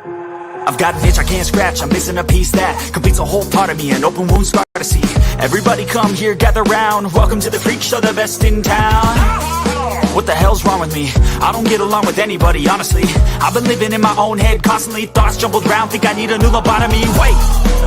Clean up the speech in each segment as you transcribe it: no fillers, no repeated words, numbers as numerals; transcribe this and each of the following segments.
I've got an itch I can't scratch, I'm missing a piece that completes a whole part of me, an open wound scar to see. Everybody come here, gather round, welcome to the freak show, the best in town. What the hell's wrong with me? I don't get along with anybody, honestly. I've been living in my own head constantly, thoughts jumbled round, think I need a new lobotomy. Wait,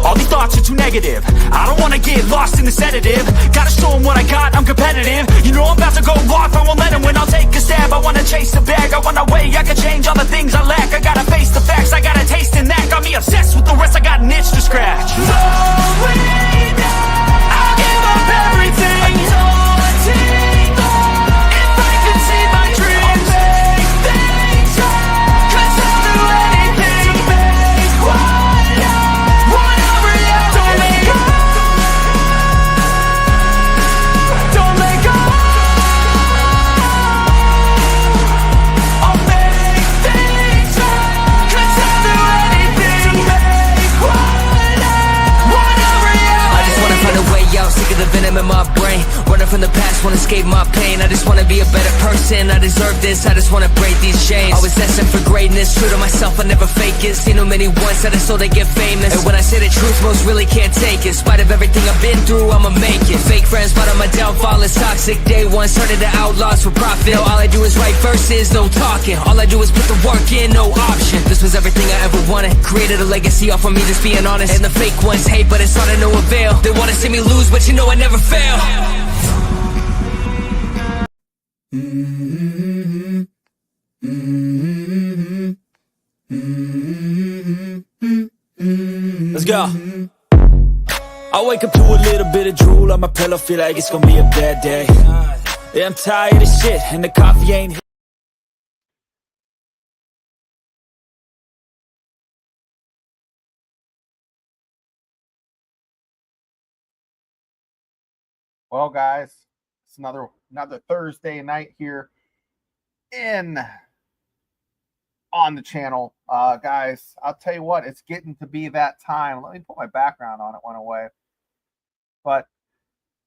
all these thoughts are too negative, I don't wanna get lost in the sedative. Gotta show them what I got, I'm competitive. You know I'm about to go off, I won't let them win, I'll take a stab. I wanna chase the bag, I wanna weigh, I can change all the things I lack. I gotta face the facts, I got a taste in that. Got me obsessed with the rest, I got an itch to scratch. No way now, I'll give up everything. I don't take more. If I could see my dreams, I'll make things right. 'Cause I'll do anything to make one a reality. Don't let go, don't let go. I'll make things right. 'Cause I'll do anything to make one a reality. I just wanna find a way out, sick of the venom in my brain. Running from the past, wanna escape my pain. I just wanna be a better person, I deserve this. I just wanna break these chains. Always destined for greatness, true to myself, I never fake it. Seen too many once that I so they get famous. And when I say the truth, most really can't take it. In spite of everything I've been through, I'ma make it. Fake friends, but on my downfall is toxic. Day one, started to outlaws for profit. Now all I do is write verses, no talking. All I do is put the work in, no option. This was everything I ever wanted. Created a legacy off of me, just being honest. And the fake ones hate, but it's all to no avail. They wanna see me lose, but you know I never fail. Let's go. I wake up to a little bit of drool on my pillow, feel like it's gonna be a bad day. Yeah, I'm tired of shit, and the coffee ain't. Well, guys, it's another Thursday night here on the channel. Guys, I'll tell you what, it's getting to be that time. Let me put my background on. It went away. But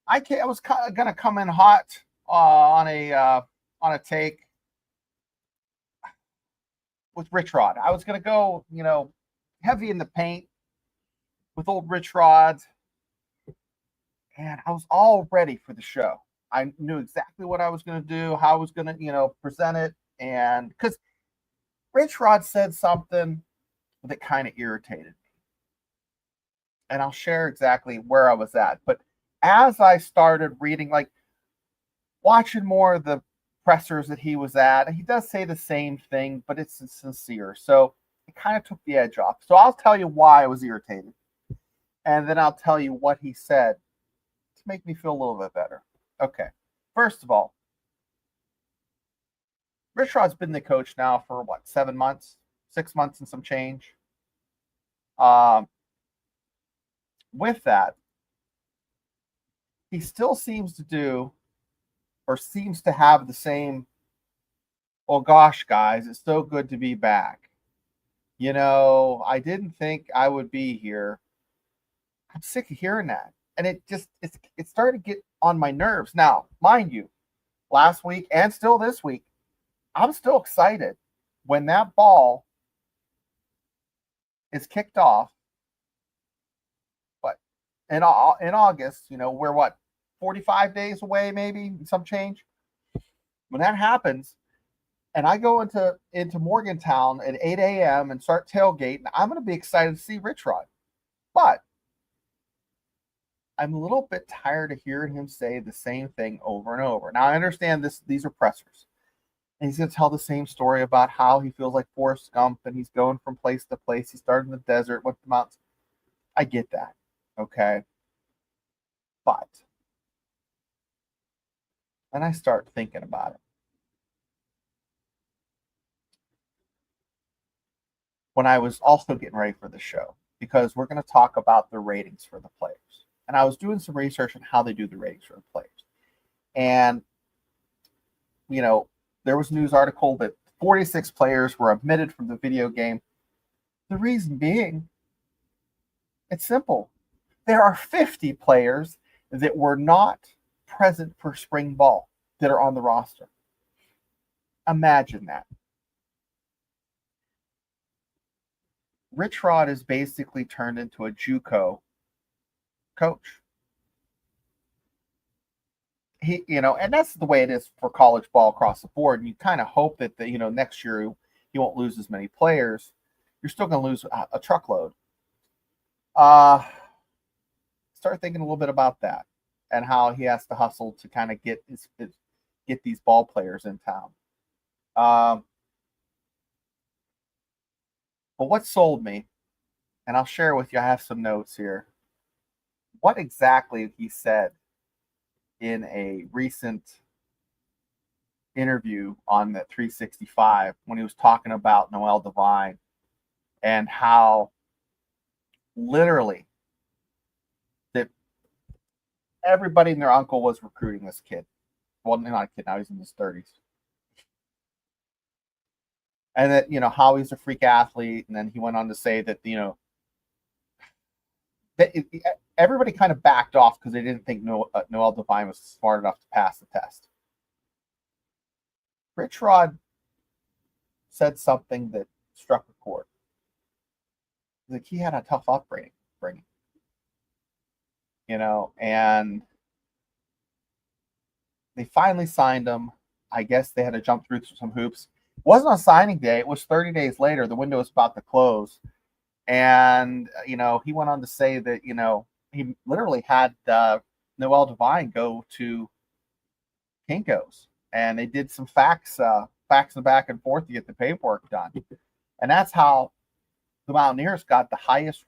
I was going to come in hot on a take with Rich Rod. I was going to go, heavy in the paint with old Rich Rod. And I was all ready for the show. I knew exactly what I was going to do, how I was going to, present it. And because Rich Rod said something that kind of irritated me. And I'll share exactly where I was at. But as I started reading, watching more of the pressers that he was at, he does say the same thing, but it's sincere. So it kind of took the edge off. So I'll tell you why I was irritated. And then I'll tell you what he said to make me feel a little bit better. Okay. First of all, Rich Rod's been the coach now for 7 months, 6 months and some change. With that, he still seems to have the same, oh gosh, guys, it's so good to be back. I didn't think I would be here. I'm sick of hearing that. And it started to get on my nerves. Now, mind you, last week and still this week, I'm still excited when that ball is kicked off. But in August, we're 45 days away, maybe some change. When that happens, and I go into Morgantown at 8 a.m. and start tailgating, I'm going to be excited to see Rich Rod. But I'm a little bit tired of hearing him say the same thing over and over. Now, I understand these are pressers. And he's going to tell the same story about how he feels like Forrest Gump and he's going from place to place. He started in the desert, went to the mountains. I get that, okay? But then I start thinking about it. When I was also getting ready for the show, because we're going to talk about the ratings for the players. And I was doing some research on how they do the ratings for the players. And, there was a news article that 46 players were omitted from the video game. The reason being, it's simple. There are 50 players that were not present for spring ball that are on the roster. Imagine that. Rich Rod is basically turned into a JUCO coach. He, and that's the way it is for college ball across the board. And you kind of hope that next year he won't lose as many players. You're still going to lose a truckload. Start thinking a little bit about that and how he has to hustle to kind of get these ball players in town. But what sold me, and I'll share with you, I have some notes here. What exactly he said in a recent interview on the 365 when he was talking about Noel Devine and how literally that everybody and their uncle was recruiting this kid. Well, not a kid, now he's in his 30s. And that, how he's a freak athlete. And then he went on to say that, that everybody kind of backed off because they didn't think Noel Devine was smart enough to pass the test. Rich Rod said something that struck a chord. Like, he had a tough upbringing, and they finally signed him. I guess they had to jump through some hoops. It wasn't on signing day. It was 30 days later. The window was about to close. And, he went on to say that, he literally had Noel Devine go to Kinko's. And they did some fax and back and forth to get the paperwork done. And that's how the Mountaineers got the highest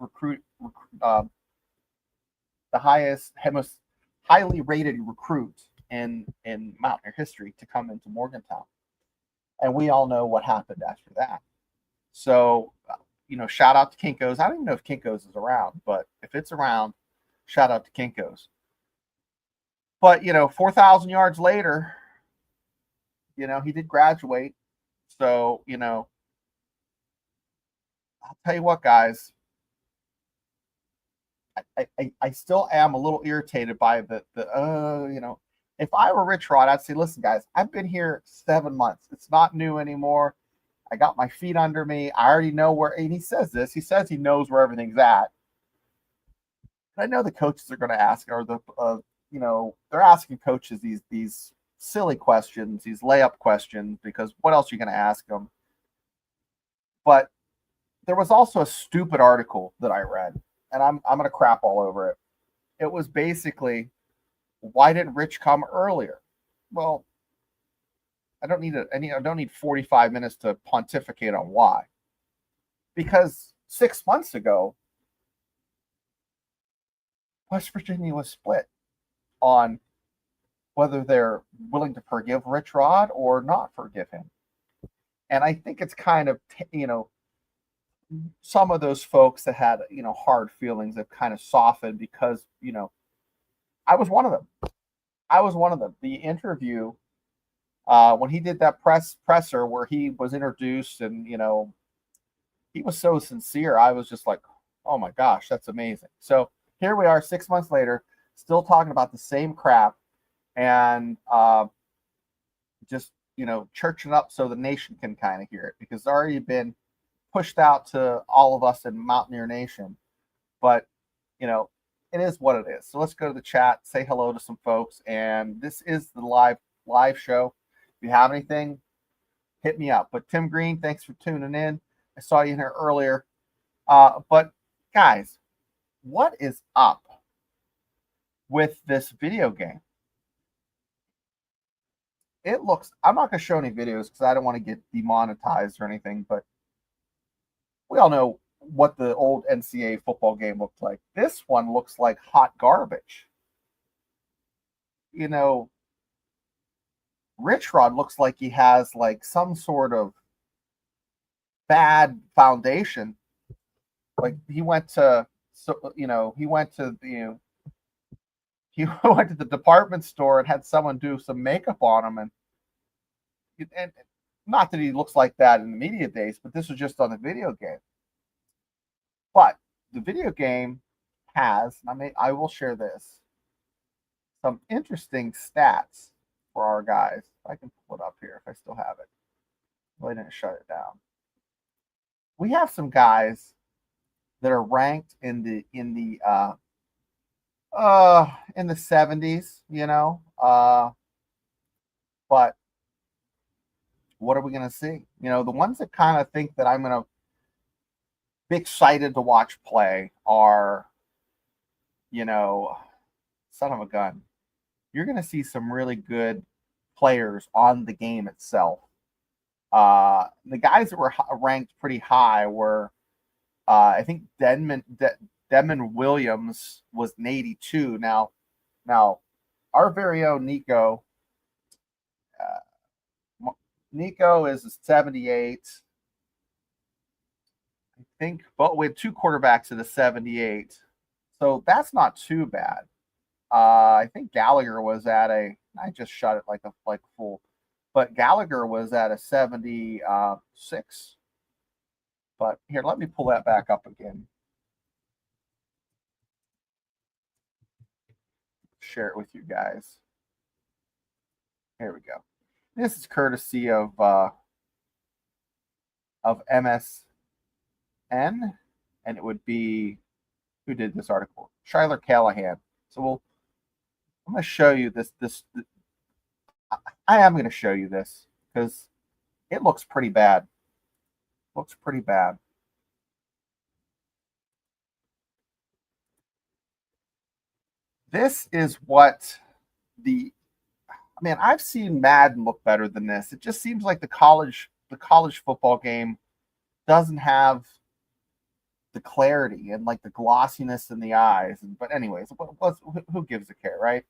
most highly rated recruit in Mountaineer history to come into Morgantown. And we all know what happened after that. So, shout out to Kinko's. I don't even know if Kinko's is around, but if it's around, shout out to Kinko's. But, 4,000 yards later, he did graduate. So, I'll tell you what, guys. I still am a little irritated by if I were Rich Rod, I'd say, listen, guys, I've been here 7 months. It's not new anymore. I got my feet under me. I already know where, and he says this. He says he knows where everything's at. But I know the coaches are going to ask, or they're asking coaches these silly questions, these layup questions, because what else are you going to ask them? But there was also a stupid article that I read, and I'm going to crap all over it. It was basically, why didn't Rich come earlier? Well, I don't need 45 minutes to pontificate on why. Because 6 months ago, West Virginia was split on whether they're willing to forgive Rich Rod or not forgive him. And I think it's kind of, some of those folks that had, hard feelings have kind of softened because, I was one of them. The interview, when he did that presser where he was introduced and, he was so sincere. I was just like, oh my gosh, that's amazing. So here we are 6 months later, still talking about the same crap and just, churching up so the nation can kind of hear it, because it's already been pushed out to all of us in Mountaineer Nation. But, it is what it is. So let's go to the chat, say hello to some folks. And this is the live show. If you have anything, hit me up. But Tim Green, thanks for tuning in. I saw you in here earlier. But guys, what is up with this video game? It looks, I'm not going to show any videos because I don't want to get demonetized or anything, but we all know what the old NCAA football game looked like. This one looks like hot garbage. Rich Rod looks like he has like some sort of bad foundation. Like he went to the department store and had someone do some makeup on him, and not that he looks like that in the media days, but this was just on the video game. But the video game has, I will share this, some interesting stats for our guys. I can pull it up here if I still have it. Well, I didn't shut it down. We have some guys that are ranked in the 70s, but what are we going to see? The ones that kind of think that I'm going to be excited to watch play are, son of a gun. You're going to see some really good players on the game itself. The guys that were ranked pretty high were, I think Denman Williams was an 82. Now, our very own Nico is a 78. I think, but we had two quarterbacks at a 78, so that's not too bad. I think Gallagher was at I just shut it like a fool, but Gallagher was at a 76. But here, let me pull that back up again. Share it with you guys. Here we go. This is courtesy of MSN, and it would be, who did this article? Schuyler Callahan. So I'm going to show you this. I am going to show you this because it looks pretty bad. Looks pretty bad. This is what I've seen Madden look better than this. It just seems like the college football game doesn't have the clarity and like the glossiness in the eyes. But anyways, who gives a care, right?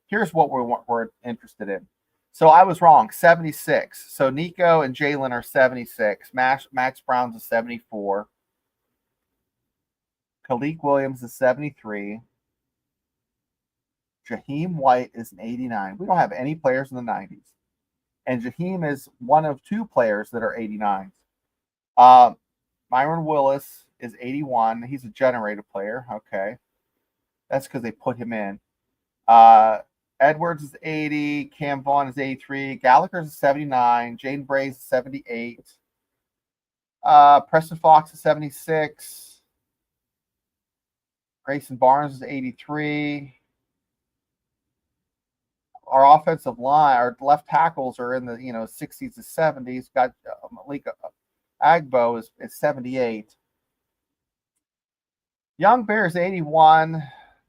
Here's what we're interested in. So I was wrong, 76. So Nico and Jalen are 76. Max Brown's a 74. Khalid Williams is 73. Jaheim White is an 89. We don't have any players in the 90s. And Jaheim is one of two players that are 89s. Myron Willis is 81. He's a generated player. Okay. That's because they put him in. Edwards is 80. Cam Vaughn is 83. Gallagher's is 79. Jaden Bray's is 78. Preston Fox is 76. Grayson Barnes is 83. Our offensive line, our left tackles are in the 60s to 70s. Got Malik Agbo is 78. Young Bear is 81.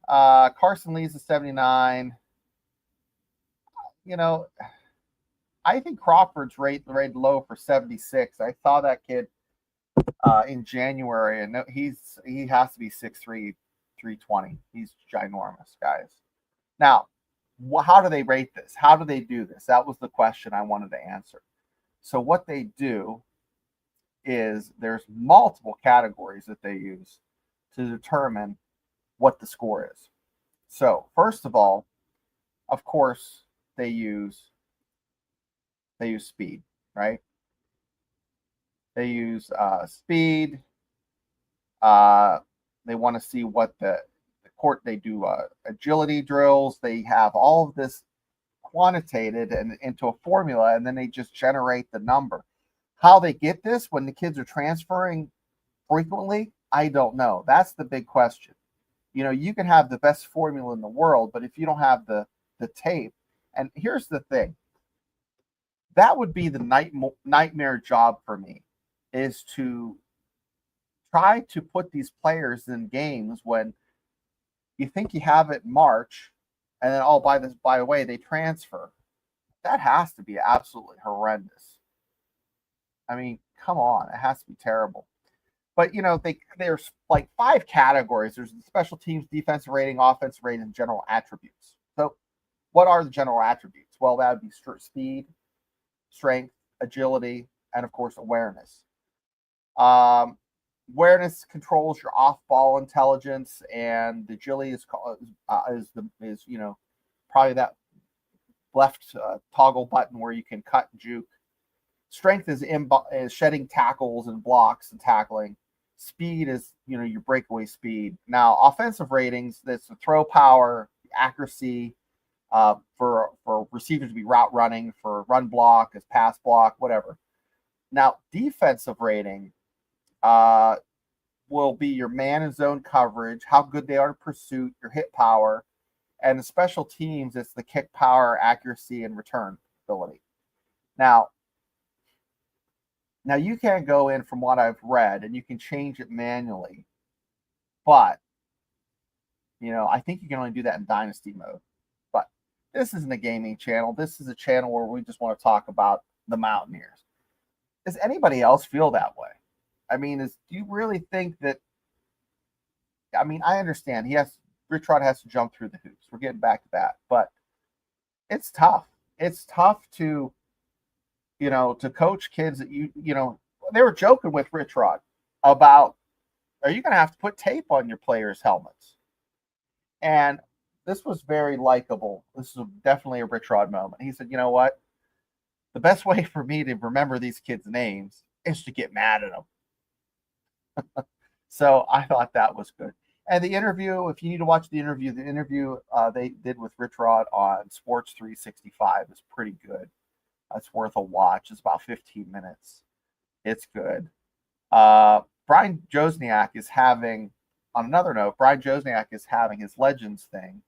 Carson Lee's is 79. I think Crawford's rated low for 76. I saw that kid in January, and he has to be 6'3", 320. He's ginormous, guys. Now, how do they rate this? How do they do this? That was the question I wanted to answer. So what they do is there's multiple categories that they use to determine what the score is. So first of all, of course, they use speed, right? They use speed. They want to see what the court. They do agility drills. They have all of this quantitated and into a formula, and then they just generate the number. How they get this when the kids are transferring frequently, I don't know. That's the big question. You can have the best formula in the world, but if you don't have the tape, and here's the thing, that would be the nightmare job for me, is to try to put these players in games when you think you have it in March, and then, by the way, they transfer. That has to be absolutely horrendous. I mean, come on, it has to be terrible. But there's like 5 categories. There's the special teams, defensive rating, offensive rating, and general attributes. So, what are the general attributes? Well, that would be speed, strength, agility, and of course, awareness. Awareness controls your off-ball intelligence, and agility is probably that left toggle button where you can cut and juke. Strength is shedding tackles and blocks and tackling. Speed is your breakaway speed. Now, offensive ratings, that's the throw power, accuracy, for receivers to be route running, for run block, as pass block, whatever. Now, defensive rating, will be your man and zone coverage, how good they are in pursuit, your hit power, and the special teams, it's the kick power, accuracy, and return ability. Now you can go in from what I've read and you can change it manually, but I think you can only do that in dynasty mode. But this isn't a gaming channel. This is a channel where we just want to talk about the Mountaineers. Does anybody else feel that way? I mean, do you really think that? I mean, I understand Rich Rod has to jump through the hoops. We're getting back to that, but it's tough. It's tough to coach kids that they were joking with Rich Rod about, are you going to have to put tape on your players' helmets? And this was very likable. This is definitely a Rich Rod moment. He said, you know what? The best way for me to remember these kids' names is to get mad at them. So I thought that was good. And the interview, if you need to watch the interview they did with Rich Rod on Sports 365 is pretty good. It's worth a watch. It's about 15 minutes. It's good. Brian Josniak is having, on another note, Brian Josniak is having his Legends thing.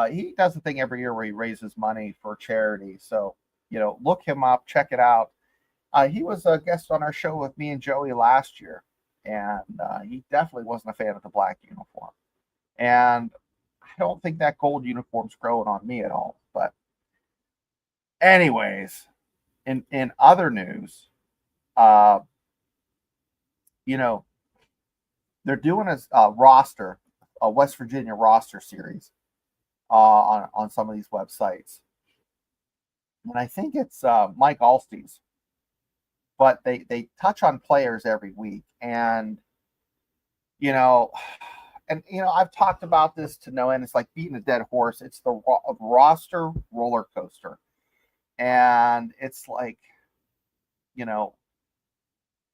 He does a thing every year where he raises money for charity. So, look him up, check it out. He was a guest on our show with me and Joey last year, and he definitely wasn't a fan of the black uniform. And I don't think that gold uniform's growing on me at all. But anyways, in other news, they're doing a roster, a West Virginia roster series on some of these websites. And I think it's Mike Alstey's. But they touch on players every week. And, I've talked about this to no end. It's like beating a dead horse. It's the roster roller coaster. And it's like,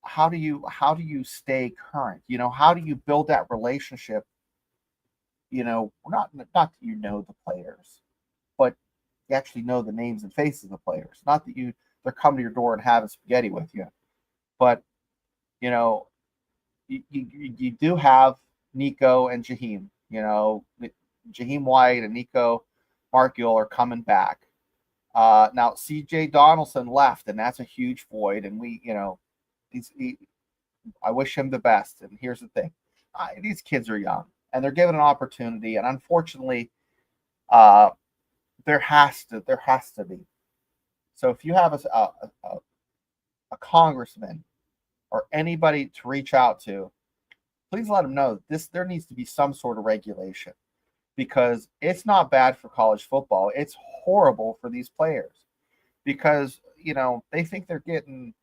how do you stay current? How do you build that relationship? Not that the players, but you actually know the names and faces of the players. Not that they're coming to your door and having spaghetti with you, but you do have Nico and Jaheim. Jaheim White and Nico Markiel are coming back. Now CJ Donaldson left, and that's a huge void. And I wish him the best. And here's the thing: these kids are young, and they're given an opportunity. And unfortunately, there has to be. So if you have a congressman or anybody to reach out to, please let them know there needs to be some sort of regulation, because it's not bad for college football. It's horrible for these players, because they think they're getting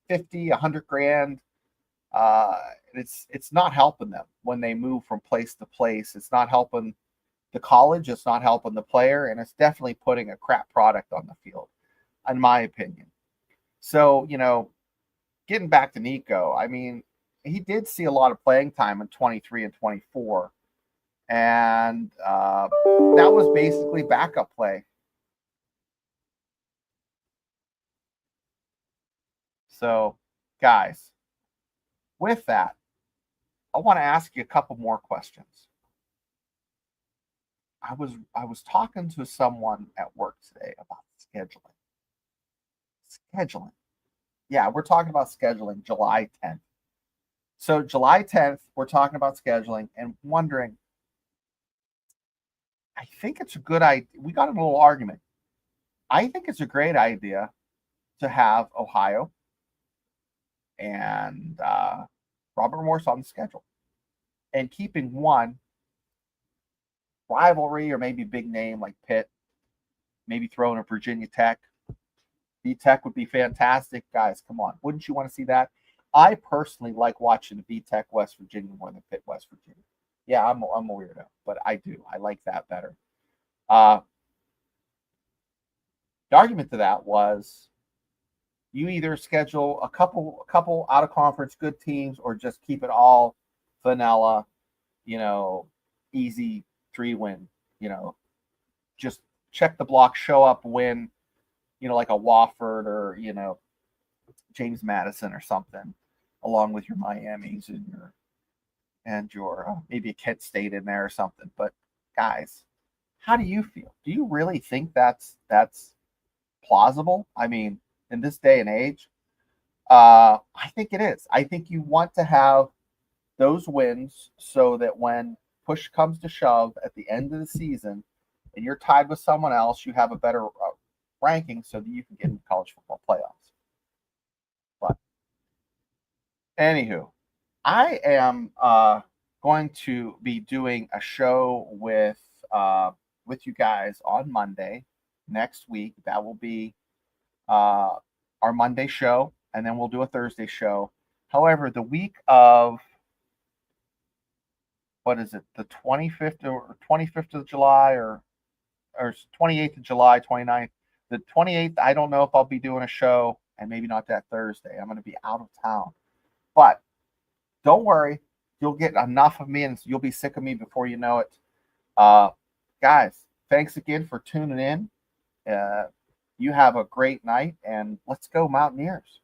50, 100 grand. It's not helping them when they move from place to place. It's not helping the college. It's not helping the player, and it's definitely putting a crap product on the field, in my opinion. So, getting back to Nico, I mean, he did see a lot of playing time in 23 and 24. And that was basically backup play. So, guys, with that, I want to ask you a couple more questions. I was talking to someone at work today about scheduling. Yeah, we're talking about scheduling July 10th. So July 10th, we're talking about scheduling and wondering, I think it's a good idea. We got in a little argument. I think it's a great idea to have Ohio and Robert Morris on the schedule, and keeping one rivalry or maybe big name like Pitt, maybe throwing a Virginia Tech. V-Tech would be fantastic. Guys, come on. Wouldn't you want to see that? I personally like watching V-Tech West Virginia more than Pitt West Virginia. Yeah, I'm a weirdo, but I do. I like that better. The argument to that was, you either schedule a couple out of conference good teams, or just keep it all vanilla, easy 3-win, just check the block, show up, win, like a Wofford or, James Madison or something, along with your Miamis and your and your maybe a Kent State in there or something. But guys, how do you feel? Do you really think that's plausible? I mean, in this day and age, I think it is. I think you want to have those wins so that when push comes to shove at the end of the season and you're tied with someone else, you have a better ranking so that you can get into college football playoffs. But anywho, I am going to be doing a show with you guys on Monday next week. That will be our Monday show, and then we'll do a Thursday show. However, the week of what is it, the 25th or 25th of July or 28th of July, 29th. The 28th, I don't know if I'll be doing a show, and maybe not that Thursday. I'm going to be out of town. But don't worry, you'll get enough of me, and you'll be sick of me before you know it. Guys, thanks again for tuning in. You have a great night, and let's go Mountaineers.